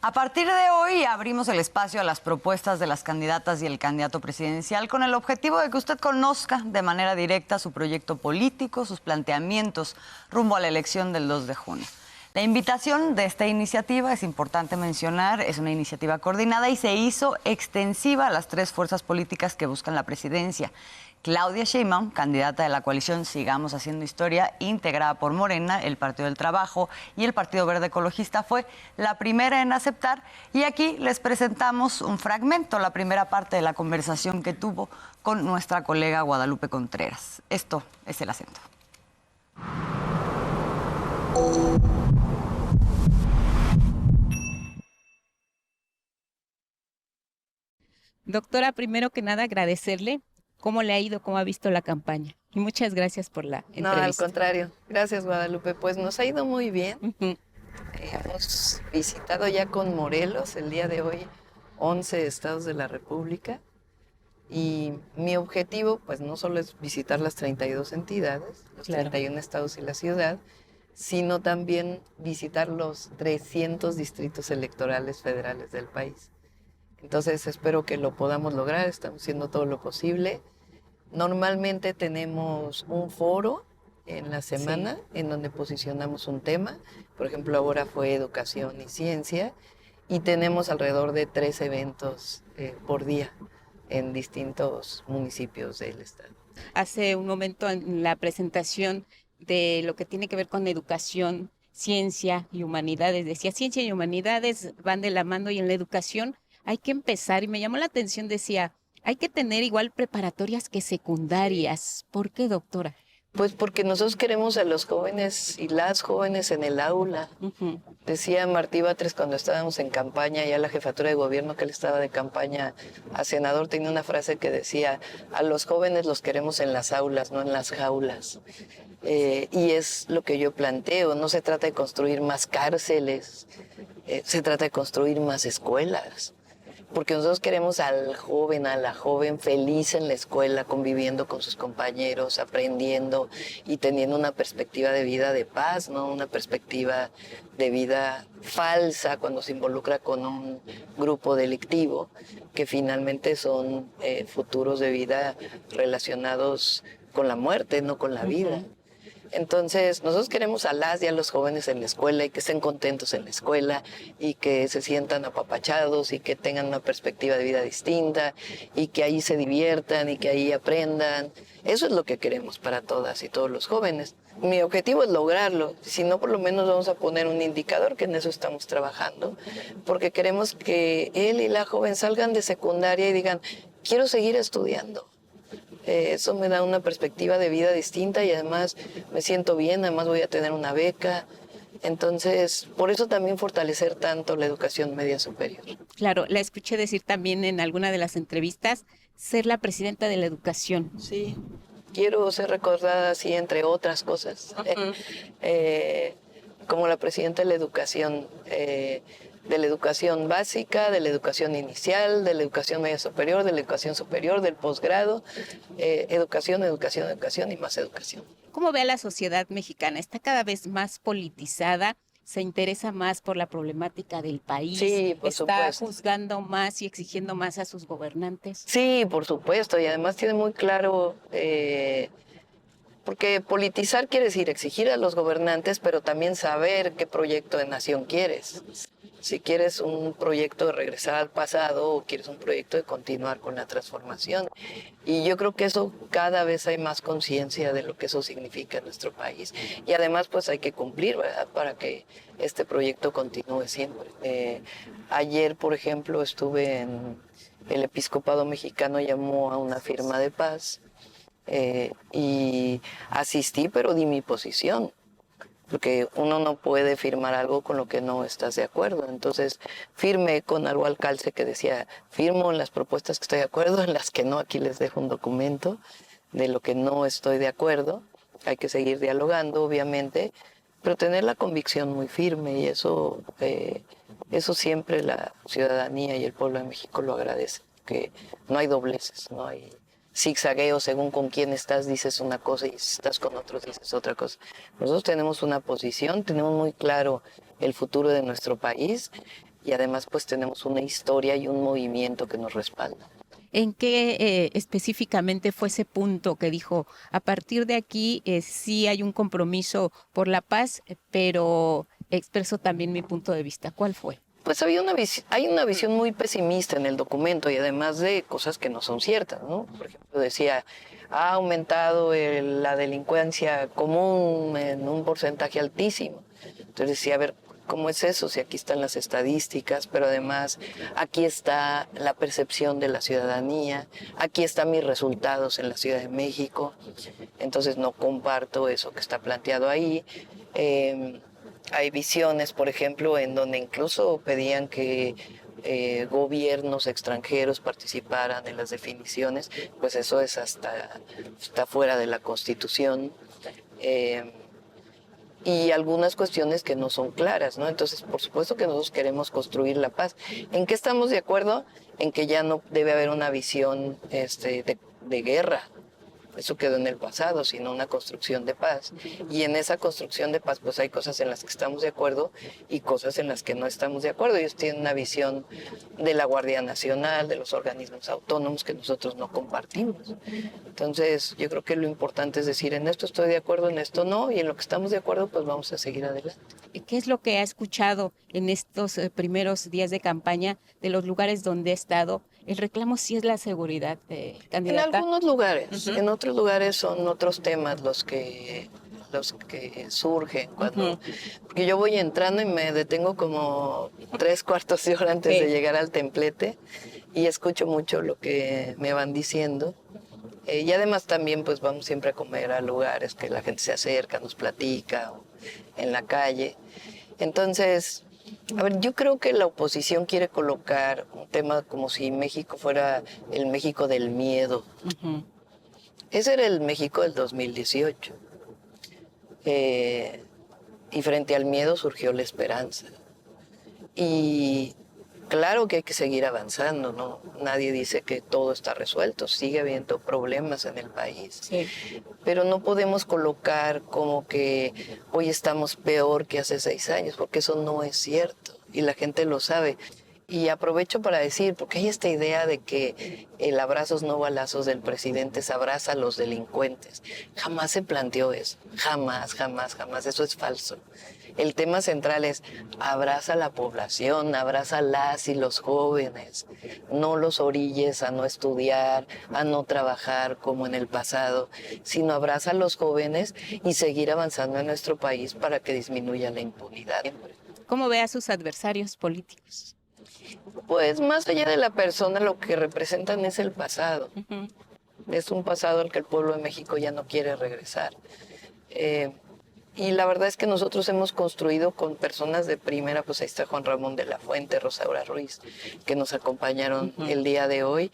A partir de hoy abrimos el espacio a las propuestas de las candidatas y el candidato presidencial con el objetivo de que usted conozca de manera directa su proyecto político, sus planteamientos rumbo a la elección del 2 de junio. La invitación de esta iniciativa, es importante mencionar, es una iniciativa coordinada y se hizo extensiva a las tres fuerzas políticas que buscan la presidencia. Claudia Sheinbaum, candidata de la coalición Sigamos Haciendo Historia, integrada por Morena, el Partido del Trabajo y el Partido Verde Ecologista, fue la primera en aceptar. Y aquí les presentamos un fragmento, la primera parte de la conversación que tuvo con nuestra colega Guadalupe Contreras. Esto es El Acento. Doctora, primero que nada agradecerle cómo le ha ido, cómo ha visto la campaña. Y muchas gracias por la entrevista. No, al contrario. Gracias, Guadalupe. Pues nos ha ido muy bien. Hemos visitado ya con Morelos el día de hoy 11 estados de la República. Y mi objetivo, pues no solo es visitar las 32 entidades, los 31 estados y la ciudad, sino también visitar los 300 distritos electorales federales del país. Entonces espero que lo podamos lograr, estamos haciendo todo lo posible. Normalmente tenemos un foro en la semana en donde posicionamos un tema. Por ejemplo, ahora fue educación y ciencia y tenemos alrededor de 3 eventos por día en distintos municipios del estado. Hace un momento en la presentación de lo que tiene que ver con educación, ciencia y humanidades, decía, ciencia y humanidades van de la mano y en la educación hay que empezar, y me llamó la atención, decía, hay que tener igual preparatorias que secundarias. ¿Por qué, doctora? Pues porque nosotros queremos a los jóvenes y las jóvenes en el aula. Decía Martí Batres cuando estábamos en campaña, ya la jefatura de gobierno que él estaba de campaña a senador, tenía una frase que decía, a los jóvenes los queremos en las aulas, no en las jaulas. Y es lo que yo planteo, no se trata de construir más cárceles, se trata de construir más escuelas. Porque nosotros queremos al joven, a la joven feliz en la escuela, conviviendo con sus compañeros, aprendiendo y teniendo una perspectiva de vida de paz, no una perspectiva de vida falsa cuando se involucra con un grupo delictivo, que finalmente son futuros de vida relacionados con la muerte, no con la vida. Entonces, nosotros queremos a las y a los jóvenes en la escuela y que estén contentos en la escuela y que se sientan apapachados y que tengan una perspectiva de vida distinta y que ahí se diviertan y que ahí aprendan. Eso es lo que queremos para todas y todos los jóvenes. Mi objetivo es lograrlo, si no por lo menos vamos a poner un indicador, que en eso estamos trabajando, porque queremos que él y la joven salgan de secundaria y digan, quiero seguir estudiando. Eso me da una perspectiva de vida distinta y además me siento bien, además voy a tener una beca. Entonces, por eso también fortalecer tanto la educación media superior. Claro, la escuché decir también en alguna de las entrevistas, ser la presidenta de la educación. Sí, quiero ser recordada así, entre otras cosas, como la presidenta de la educación básica, de la educación inicial, de la educación media superior, de la educación superior, del posgrado, educación y más educación. ¿Cómo ve a la sociedad mexicana? ¿Está cada vez más politizada? ¿Se interesa más por la problemática del país? Sí, por supuesto. ¿Está juzgando más y exigiendo más a sus gobernantes? Sí, por supuesto, y además tiene muy claro... porque politizar quiere decir exigir a los gobernantes, pero también saber qué proyecto de nación quieres. Si quieres un proyecto de regresar al pasado o quieres un proyecto de continuar con la transformación. Y yo creo que eso cada vez hay más conciencia de lo que eso significa en nuestro país. Y además pues hay que cumplir, ¿verdad?, para que este proyecto continúe siempre. Ayer, por ejemplo, estuve en el Episcopado Mexicano, llamó a una firma de paz. Y asistí, pero di mi posición, porque uno no puede firmar algo con lo que no estás de acuerdo. Entonces firmé con algo al calce que decía, firmo en las propuestas que estoy de acuerdo, en las que no, aquí les dejo un documento de lo que no estoy de acuerdo. Hay que seguir dialogando, obviamente, pero tener la convicción muy firme, y eso siempre la ciudadanía y el pueblo de México lo agradece, que no hay dobleces, no hay zigzagueo según con quién estás, dices una cosa, y si estás con otros dices otra cosa. Nosotros tenemos una posición, tenemos muy claro el futuro de nuestro país, y además pues tenemos una historia y un movimiento que nos respalda. ¿En qué específicamente fue ese punto que dijo, a partir de aquí sí hay un compromiso por la paz, pero expreso también mi punto de vista? ¿Cuál fue? Pues hay una visión muy pesimista en el documento y además de cosas que no son ciertas, ¿no? Por ejemplo, decía, ha aumentado la delincuencia común en un porcentaje altísimo. Entonces decía, a ver, ¿cómo es eso? Si aquí están las estadísticas, pero además aquí está la percepción de la ciudadanía, aquí están mis resultados en la Ciudad de México. Entonces no comparto eso que está planteado ahí. Hay visiones, por ejemplo, en donde incluso pedían que gobiernos extranjeros participaran en las definiciones, pues eso es está fuera de la Constitución. Y algunas cuestiones que no son claras, ¿no? Entonces, por supuesto que nosotros queremos construir la paz. ¿En qué estamos de acuerdo? En que ya no debe haber una visión de guerra. Eso quedó en el pasado, sino una construcción de paz. Y en esa construcción de paz, pues hay cosas en las que estamos de acuerdo y cosas en las que no estamos de acuerdo. Ellos tienen una visión de la Guardia Nacional, de los organismos autónomos que nosotros no compartimos. Entonces, yo creo que lo importante es decir, en esto estoy de acuerdo, en esto no, y en lo que estamos de acuerdo, pues vamos a seguir adelante. ¿Qué es lo que ha escuchado en estos primeros días de campaña de los lugares donde ha estado? El reclamo sí es la seguridad, candidata. En algunos lugares, en otros lugares son otros temas los que surgen cuando, porque yo voy entrando y me detengo como 3/4 de hora antes de llegar al templete y escucho mucho lo que me van diciendo. Y además también pues vamos siempre a comer a lugares que la gente se acerca, nos platica, en la calle. Entonces, a ver, yo creo que la oposición quiere colocar un tema como si México fuera el México del miedo. Ese era el México del 2018. Y frente al miedo surgió la esperanza. Y claro que hay que seguir avanzando, ¿no? Nadie dice que todo está resuelto, sigue habiendo problemas en el país. Sí. Pero no podemos colocar como que hoy estamos peor que hace 6 años, porque eso no es cierto y la gente lo sabe. Y aprovecho para decir, porque hay esta idea de que el abrazos no balazos del presidente es abraza a los delincuentes. Jamás se planteó eso, jamás, jamás, jamás, eso es falso. El tema central es abraza a la población, abraza a las y los jóvenes, no los orilles a no estudiar, a no trabajar como en el pasado, sino abraza a los jóvenes y seguir avanzando en nuestro país para que disminuya la impunidad. ¿Cómo ve a sus adversarios políticos? Pues más allá de la persona, lo que representan es el pasado. Es un pasado al que el pueblo de México ya no quiere regresar. Y la verdad es que nosotros hemos construido con personas de primera, pues ahí está Juan Ramón de la Fuente, Rosaura Ruiz, que nos acompañaron el día de hoy,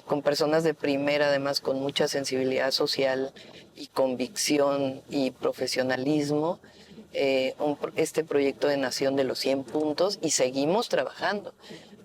con personas de primera, además con mucha sensibilidad social y convicción y profesionalismo, este proyecto de Nación de los 100 puntos y seguimos trabajando,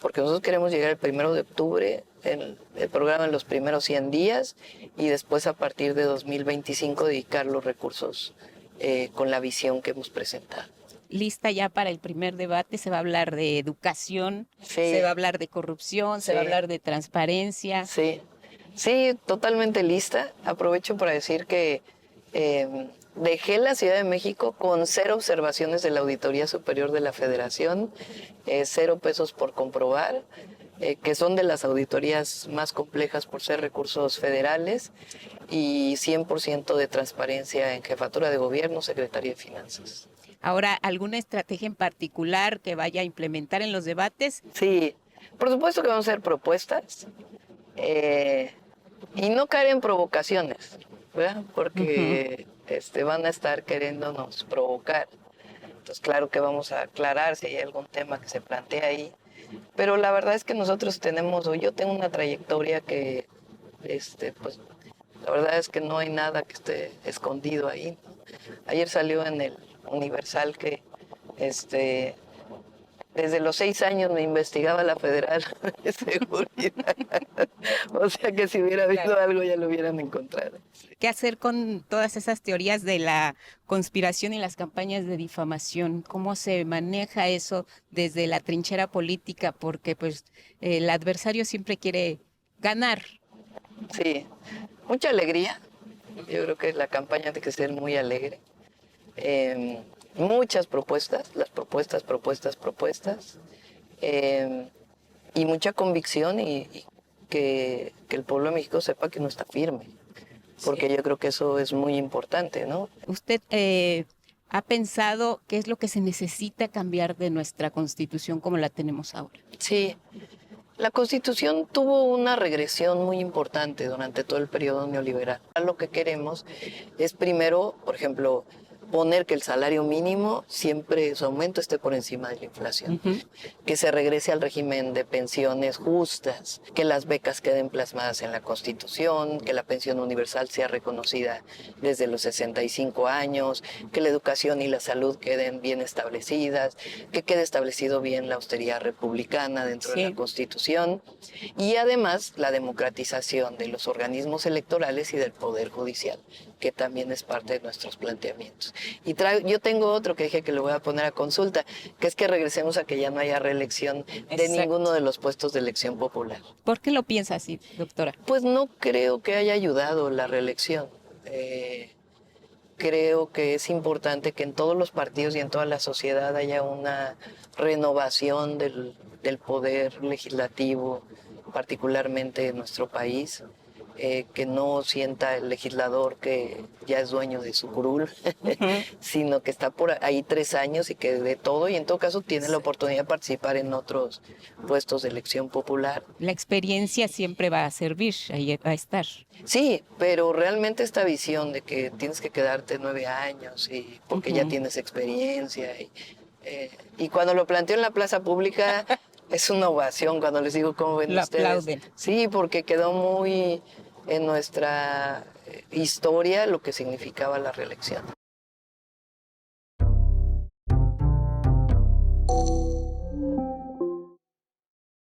porque nosotros queremos llegar el 1 de octubre, el programa en los primeros 100 días y después a partir de 2025 dedicar los recursos con la visión que hemos presentado. Lista ya para el primer debate, se va a hablar de educación, se va a hablar de corrupción, se va a hablar de transparencia. Sí, totalmente lista. Aprovecho para decir que dejé la Ciudad de México con 0 observaciones de la Auditoría Superior de la Federación, 0 pesos por comprobar, que son de las auditorías más complejas por ser recursos federales, y 100% de transparencia en Jefatura de Gobierno, Secretaría de Finanzas. Ahora, ¿alguna estrategia en particular que vaya a implementar en los debates? Sí, por supuesto que vamos a hacer propuestas y no caer en provocaciones, ¿verdad? Porque van a estar queriéndonos provocar. Entonces, claro que vamos a aclarar si hay algún tema que se plantea ahí. Pero la verdad es que nosotros yo tengo una trayectoria que, pues, la verdad es que no hay nada que esté escondido ahí, ¿no? Ayer salió en el Universal que Desde los 6 años me investigaba la Federal de Seguridad. O sea que si hubiera habido algo ya lo hubieran encontrado. ¿Qué hacer con todas esas teorías de la conspiración y las campañas de difamación? ¿Cómo se maneja eso desde la trinchera política? Porque pues el adversario siempre quiere ganar. Sí, mucha alegría. Yo creo que la campaña tiene que ser muy alegre. Muchas propuestas, las propuestas. Y mucha convicción y que el pueblo de México sepa que no está firme. Porque yo creo que eso es muy importante, ¿no? ¿Usted ha pensado qué es lo que se necesita cambiar de nuestra Constitución como la tenemos ahora? Sí, la Constitución tuvo una regresión muy importante durante todo el periodo neoliberal. Lo que queremos es primero, por ejemplo, poner que el salario mínimo siempre su aumento esté por encima de la inflación, que se regrese al régimen de pensiones justas, que las becas queden plasmadas en la Constitución, que la pensión universal sea reconocida desde los 65 años, que la educación y la salud queden bien establecidas, que quede establecido bien la austeridad republicana dentro de la Constitución y además la democratización de los organismos electorales y del Poder Judicial, que también es parte de nuestros planteamientos. Y yo tengo otro que dije que lo voy a poner a consulta, que es que regresemos a que ya no haya reelección de ninguno de los puestos de elección popular. ¿Por qué lo piensa así, doctora? Pues no creo que haya ayudado la reelección. Creo que es importante que en todos los partidos y en toda la sociedad haya una renovación del poder legislativo, particularmente en nuestro país. Que no sienta el legislador que ya es dueño de su curul, sino que está por ahí 3 años y que de todo, y en todo caso tiene la oportunidad de participar en otros puestos de elección popular. La experiencia siempre va a servir, ahí va a estar. Sí, pero realmente esta visión de que tienes que quedarte 9 años y porque ya tienes experiencia y cuando lo planteo en la plaza pública es una ovación cuando les digo cómo ven ustedes. Aplauden. Sí, porque quedó muy en nuestra historia lo que significaba la reelección.